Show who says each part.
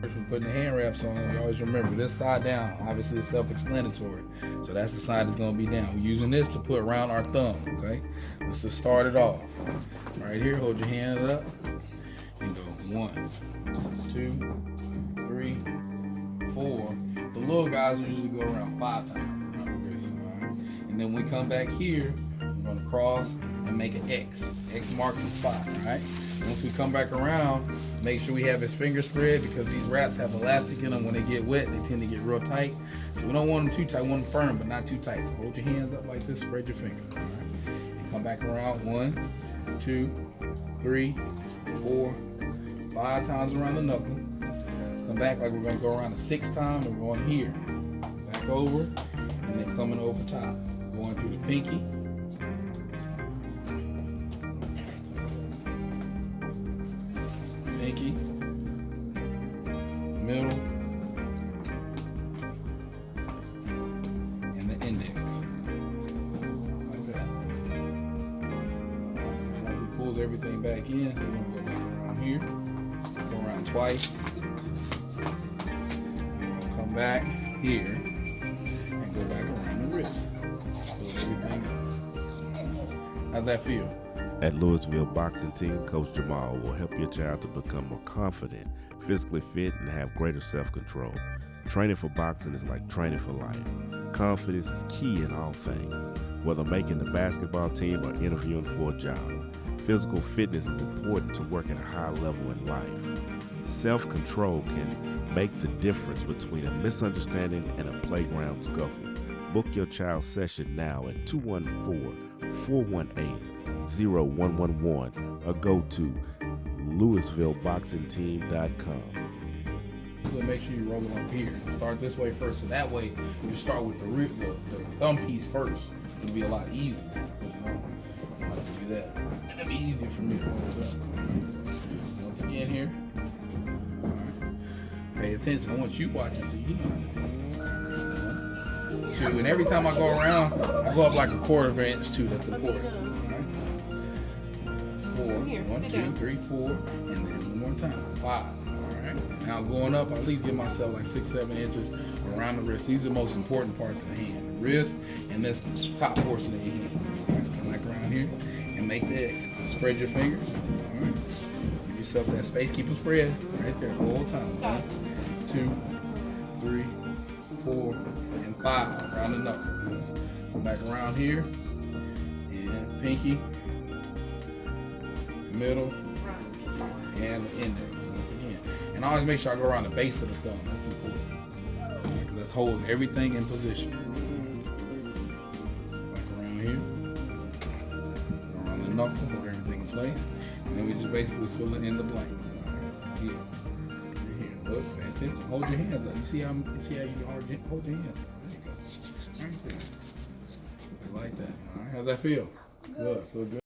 Speaker 1: From putting the hand wraps on, we always remember this side down. Obviously, it's self-explanatory. So that's the side that's going to be down. We're using this to put around our thumb, okay? Let's just start it off. Right here, hold your hands up and go 1, 2, 3, 4. The little guys usually go around 5 times around the wrist, all right? And then when we come back here, we're going to cross and make an X. X marks the spot, all right? Once we come back around, make sure we have his fingers spread because these wraps have elastic in them. When they get wet, they tend to get real tight. So we don't want them too tight, we want them firm, but not too tight. So hold your hands up like this, spread your fingers, all right? And come back around 1, 2, 3, 4, 5 times around the knuckle. Come back like we're gonna go around the 6th time and we're going here. Back over, and then coming over top. Going through the pinky. Pinky, middle, and the index. Like that. As he pulls everything back in, we're going to go back around here. Go around twice. And we'll come back here and go back around the wrist. Pull everything up. How's that feel?
Speaker 2: At Louisville Boxing Team, Coach Jamal will help your child to become more confident, physically fit, and have greater self-control. Training for boxing is like training for life. Confidence is key in all things, whether making the basketball team or interviewing for a job. Physical fitness is important to work at a high level in life. Self-control can make the difference between a misunderstanding and a playground scuffle. Book your child's session now at 214-418-0111 or go to LouisvilleBoxingTeam.com.
Speaker 1: So make sure you roll it up here. Start this way first, so that way you start with the thumb piece first. It'll be a lot easier. I'll do that. It'll be easier for me to roll it up. Once again here. All right. Pay attention. I want you watching so you know. 2, and every time I go around, I go up like a 1/4 inch too. That's important. All right. That's 4. 1, 2, 3, 4, and then one more time. 5. All right. Now going up, I at least give myself like 6, 7 inches around the wrist. These are the most important parts of the hand: the wrist and this top portion of your hand. All right. Come back around here and make the X. Spread your fingers. All right. Give yourself that space. Keep them spread right there the whole time. 1, 2, 3, 4, and 5 around the knuckle. Come back around here and pinky, middle, and the index once again. And I always make sure I go around the base of the thumb. That's important because that holds everything in position. Back around here, around the knuckle, hold everything in place, and then we just basically fill it in the blanks. Here. Look, pay attention. Hold your hands up. You see how you hold your hands up. There you go. Right there. Just like that. All right. How's that feel? Good. Feel good.